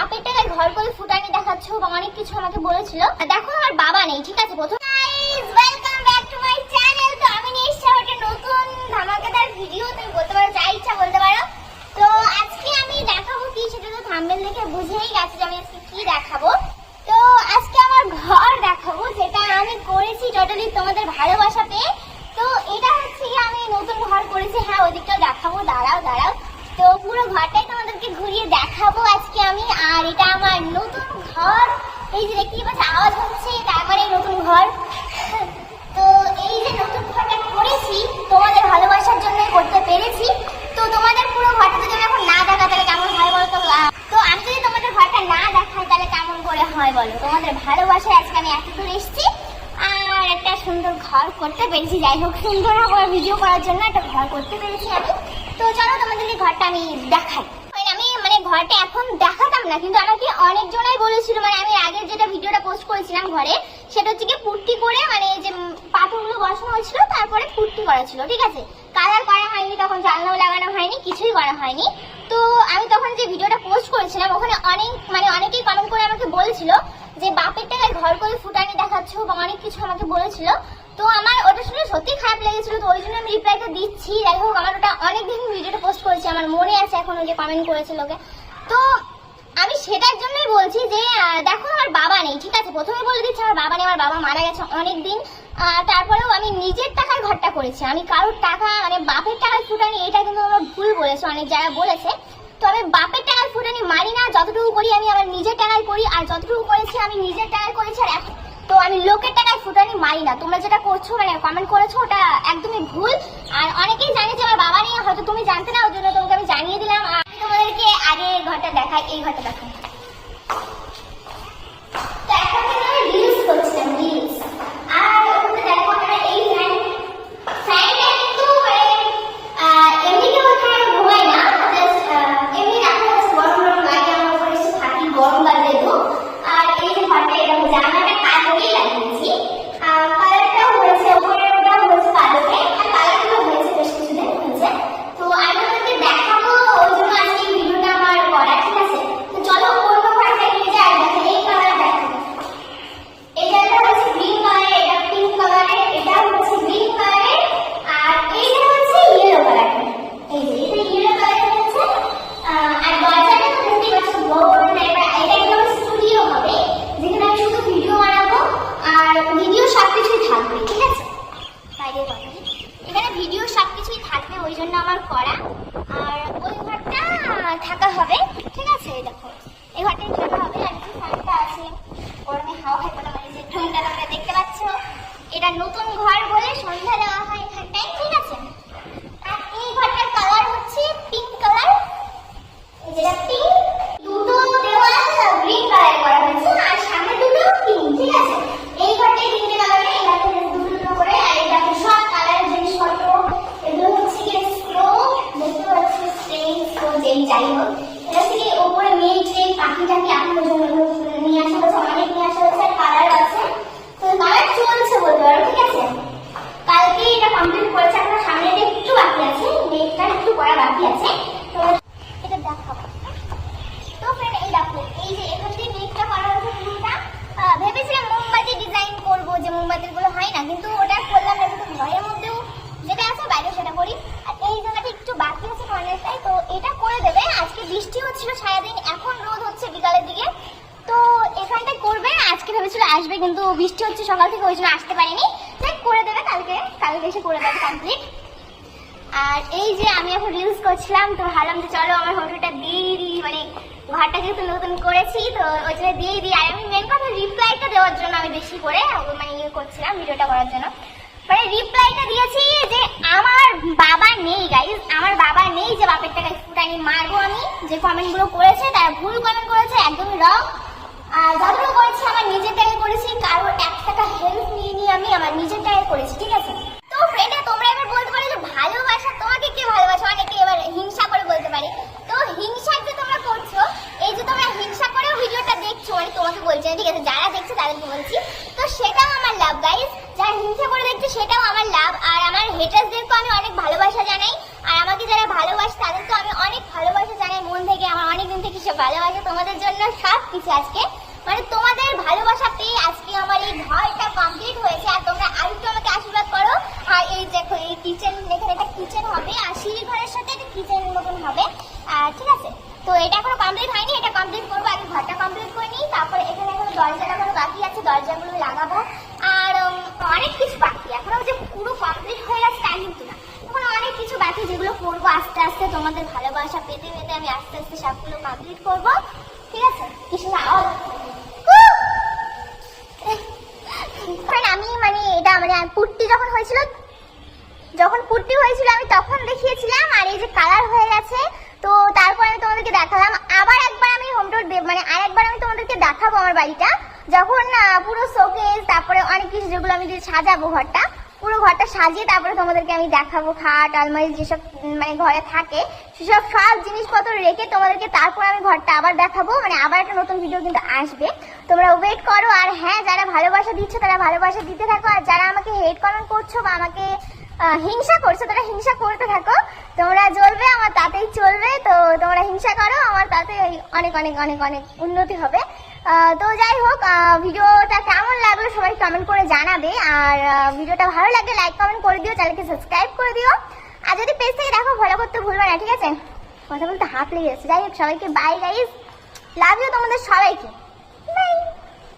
বাপের টাকায় ঘর করে ফুটানি দেখাচ্ছ বা অনেক কিছু আমাকে বলেছিল। দেখো আমার বাবা নেই, ঠিক আছে। প্রথম guys welcome back to my channel. তো আমি নিয়ে এসেছি একটা নতুন ধামাকাদার ভিডিও, তুমি বলতে পারো যা ইচ্ছা বলতে পারো। তো আজকে আমি দেখাবো কি, সেটা তো থাম্বনেল দেখে বুঝেই গেছে যে আমি আজকে কি দেখাবো। তো আজকে আমার ঘর দেখাবো, যেটা আমি করেছি টোটালি তোমাদের ভালোবাসা পেয়ে। তো এটা হচ্ছে আমি নতুন ঘর করেছি। হ্যাঁ ওইদিকটাও দেখাবো, দাঁড়াও। তো পুরো ঘরটাই তোমাদেরকে ঘুরিয়ে দেখাবো আজকে আমি। আর এটা আমার নতুন ঘর, এই যে দেখতে পাচ্ছ আওয়াজ হচ্ছে, তারপরে নতুন ঘর। তো এই যে নতুন ঘরটা করেছি তোমাদের ভালোবাসার জন্য করতে পেরেছি। তো তোমাদের পুরো ঘরটা যদি আমি এখন না দেখা তাহলে কেমন হয় বলো? তো আমি যদি তোমাদের ঘরটা না দেখাই তাহলে কেমন করে হয় বলো? তোমাদের ভালোবাসায় আজকে আমি এত দূর এসেছি আর একটা সুন্দর ঘর করতে পেরেছি। যাই হোক, সুন্দর ভিডিও করার জন্য একটা ঘর করতে পেরেছি আমি। তো চলো তোমাদেরকে ঘরটা আমি দেখাই। আমি ঘরটা এখন দেখাতাম না, কিন্তু আমাকে অনেকজনাই বলেছিল, আমি আগের যেটা ভিডিওটা পোস্ট করেছিলাম ঘরে, সেটা হচ্ছে কি পুট্টি করে যে পাথরগুলো বসানো হয়েছিল, তারপরে পুট্টি করা ছিল, ঠিক আছে। কালার করা হয়নি, তখন জানলাও লাগানো হয়নি, কিছুই করা হয়নি। তো আমি তখন যে ভিডিওটা পোস্ট করেছিলাম ওখানে অনেকেই কমেন্ট করে আমাকে বলেছিল যে বাপের টাকায় ঘর করে ফুটানি দেখাচ্ছ বা অনেক কিছু আমাকে বলেছিল। তো আমার ওটা শুনে সত্যি খারাপ লেগেছিল, তো ওই জন্য আমি রিপ্লাইটা দিচ্ছি। যাই হোক, আমার ওটা অনেকদিন ভিডিওটা পোস্ট করেছি, আমার মনে আছে এখন ওই যে কমেন্ট করেছিল ওকে। তো আমি সেটার জন্যই বলছি যে দেখো আমার বাবা নেই, ঠিক আছে। প্রথমে বলে দিচ্ছি আমার বাবা নেই, আমার বাবা মারা গেছে অনেকদিন। তারপরেও আমি নিজের টাকায় ঘরটা করেছি, আমি কারোর টাকা বাপের টাকায় ফুটানি, এটা কিন্তু আমার ভুল বলেছে, অনেক জায়গায় বলেছে। তো আমি বাপের টাকায় ফুটানি মারি না, যতটুকু করি আমি আমার নিজের টাকায় করি, আর যতটুকু করেছি আমি নিজের টাকায় করেছি। আর তো আমি লোকের টাকায় ফুটানি মারি না। তোমরা যেটা করছো কমেন্ট করেছো ওটা একদমই ভুল। আর অনেকেই জানে যে আমার বাবা নেই, হয়তো তুমি জানতে না, ওই জন্য তোমাকে আমি জানিয়ে দিলাম। আর তোমাদেরকে আগে ঘরটা দেখাই, এই ঘরটা দেখাই। তো এখন কিন্তু আমি রিলস করছিলাম, রিলস। আর ওখানে দেখো আমরা এই ফ্যানটা কিন্তু এমনি কেউ ওখানে ঘুমায় না, জাস্ট এমনি রাখা হচ্ছে, গরম লাগে আমার উপরে এসে থাকি, গরম লাগলে তো। আর এই যে ঘরটা এরকম জানাটা কালোই লাগিয়েছি, কালারটাও হয়েছে, উপরের ওটাও হয়েছে কালোতে, আর কালারগুলো হয়েছে বেশ কিছুদিন হয়েছে। তো আমি তোমাদেরকে দেখাবো, ওই জন্য আজকে এই ভিডিওটা আমার করা, ঠিক আছে। তো চলো অন্য ঘরটা নিয়ে যাই, দেখো এই কালার দেখো, এটা হচ্ছে গ্রিন কালারের, এটা পিঙ্ক কালারের, এটা হচ্ছে গ্রিন কালারের, আর এইটা হচ্ছে ইয়েলো কালারের। এই যে এটা ইয়েলো কালারের হচ্ছে। আর দরজাটা তো দেখতেই পাচ্ছ বড় টাইপের। এটা একদম স্টুডিও হবে, যেখানে আমি শুধু ভিডিও বানাবো আর ভিডিও সবকিছুই থাকবে, ঠিক আছে। বাইরের কথা, এখানে ভিডিও সবকিছুই থাকবে, ওই জন্য আমার করা। আর ওই ঘরটা থাকা হবে, ঠিক আছে। দেখো এই ঘরটাই থাকা হবে। আর যে ফ্যানটা আছে গরমে হাওয়া হয় বলে, যে ঠোঁটটা তোমরা দেখতে পাচ্ছ, এটা নতুন ঘর বলে সন্ধ্যা দেওয়া হয় এখানটায়, ঠিক আছে। আর এই ঘরটার কালার হচ্ছে পিঙ্ক কালার, যেটা পিঙ্ক, দুটো দেওয়াল গ্রিন কালার করা হয়েছে, আর সামনে দুটো পিঙ্ক, ঠিক আছে। এই ঘরটাই তিনটে কালারে, এই ঘরটা দুটো করে। আর এই দেখো সব কালারের জিনিসপত্র, এগুলো হচ্ছে কি স্ক্রো, দেখতে পাচ্ছি স্ট্রেন স্ক্রো, যাই হোক। এটা থেকে উপরে মেয়ে পাখিটাকে আপনার জন্য নিয়ে আসা হয়েছে, অনেক নিয়ে আসা হয়েছে, আর কালার আছে। তো কালার চলছে বলতে পারো, ঠিক আছে। কালকে এটা কমপ্লিট করেছে, আপনার সামনে একটু বাকি আছে, মেয়েটা একটু করা বাকি আছে। তো এটা দেখাবো। তো ফ্রেন্ড এই দেখো, এই যে এখান থেকে মেঘটা করা হয়েছে পুরোটা। ভেবেছিলাম মোমবাতি ডিজাইন করবো, যে মোমবাতির গুলো হয় না, কিন্তু ওটা করলাম না, কিন্তু ঘরের মধ্যেও যেটা আছে বাইরে সেটা করি। আর এই জায়গাটা একটু বাকি আছে কর্নারটাই, তো এটা করে দেবে। আজকে বৃষ্টি হচ্ছিল সারাদিন, এখন রোদ হচ্ছে বিকালের দিকে। তো এখানটায় করবে, আজকে ভেবেছিল আসবে, কিন্তু বৃষ্টি হচ্ছে সকাল থেকে, ওই জন্য আসতে পারিনি। তাই করে দেবে কালকে এসে করে দেবে কমপ্লিট। আর এই যে আমি এখন রিলস করছিলাম, তো ভাবলাম যে চলো আমার হোটেলটা দিয়ে দিই, ঘরটা যেহেতু নতুন করেছি তো ওই জন্য দিয়েই দিই। আর আমি মেন কথা রিপ্লাইটা দেওয়ার জন্য আমি বেশি করে ইয়ে করছিলাম, ভিডিওটা করার জন্য। রিপ্লাইটা দিয়েছি যে আমার বাবা নেই গাইজ, আমার বাবা নেই, যে বাপের টাকায় ফুটানি মারবো আমি। যে কমেন্টগুলো করেছে তারা ভুল কমেন্ট করেছে, একদমই রং। আর যতটুকু করেছি আমার নিজের টাকায় করেছি, কারোর 1 টাকা হেল্প নিয়ে আমি আমার নিজের টাকায় করেছি, ঠিক আছে। তো ফ্রেন্ড তোমরা এবার বলতে পারো যে ভালোবাসা, তোমাকে কে ভালোবাসে, অনেকে এবার হিংসা করে বলতে পারে। তো হিংসা যে তোমরা করছো, এই যে তোমরা হিংসা করেও ভিডিওটা দেখছো, তোমাকে বলছি না, ঠিক আছে, যারা দেখছে তাদেরকে বলছি। তো সেটাও আমার লাভ গাইজ, যারা হিংসা করে দেখছে সেটাও আমার লাভ। আর আমার হেটার্সদেরকেও আমি অনেক ভালোবাসা জানাই, আর আমাকে যারা ভালোবাসে তাদেরকেও আমি অনেক ভালোবাসা জানাই মন মন থেকে, আমার অনেকদিন থেকে সব ভালোবাসা তোমাদের জন্য, সব কিছু আজকে মানে তোমাদের ভালোবাসা পেয়ে আজকে আমার এই ঘরটা কমপ্লিট হয়েছে। আর তোমরা আরেকটু আমাকে আশীর্বাদ করো। আর এই দেখো এই কিচেন, এখানে একটা কিচেন হবে আর সিঁড়ি ঘরের সাথে একটা কিচেন মতন হবে, ঠিক আছে। তো এটা এখনো কমপ্লিট হয়নি, এটা কমপ্লিট করবো, আগে ঘরটা কমপ্লিট করে নিই। তারপরে এখানে এখনো দরজাটা এখনো বাকি আছে, দরজাগুলো লাগাবো। আর অনেক কিছু বাকি, এখনো যে পুরো কমপ্লিট হয়ে গেছে তাই কিন্তু না, এখন অনেক কিছু বাকি যেগুলো করবো আস্তে আস্তে। তোমাদের ভালোবাসা পেতে পেতে আমি আস্তে আস্তে সবগুলো কমপ্লিট করবো, ঠিক আছে। কিছু আওয়াজ আমি মানে এটা মানে পুট্টি যখন হয়েছিল আমি তখন দেখিয়েছিলাম। আর এই যে কালার হয়ে গেছে, তো তারপর আমি তোমাদেরকে দেখালাম। আবার একবার আমি হোম টুর দেব, মানে আরেকবার আমি তোমাদেরকে দেখাবো আমার বাড়িটা, যখন পুরো শোকেস তারপরে অনেক কিছু যেগুলো আমি যদি সাজাবো ঘরটা, পুরো ঘরটা সাজিয়ে তারপরে তোমাদেরকে আমি দেখাবো। খাট আলমারি যেসব মানে ঘরে থাকে সেসব সব জিনিসপত্র রেখে তোমাদেরকে তারপর আমি ঘরটা আবার দেখাবো, মানে আবার একটা নতুন ভিডিও কিন্তু আসবে, তোমরা ওয়েট করো। আর হ্যাঁ, যারা ভালোবাসা দিচ্ছ তারা ভালোবাসা দিতে থাকো, আর যারা আমাকে হেট কমেন্ট করছো বা আমাকে হিংসা করছো তারা হিংসা করতে থাকো, তোমরা জ্বলবে আমার তাতেই চলবে। তো তোমরা হিংসা করো, আমার তাতে অনেক অনেক অনেক অনেক উন্নতি হবে। তো যাই হোক, ভিডিওটা কেমন লাগলো সবাই কমেন্ট করে জানাবে। আর ভিডিওটা ভালো লাগলে লাইক কমেন্ট করে দিও, চ্যানেলকে সাবস্ক্রাইব করে দিও। আর যদি পেজ থেকে দেখো ফলো করতে ভুলবে না, ঠিক আছে। কথা বলতে হাফ লেগে যাচ্ছে। যাই হোক, সবাইকে বাই গাইস, লাভ ইউ তোমাদের সবাইকে।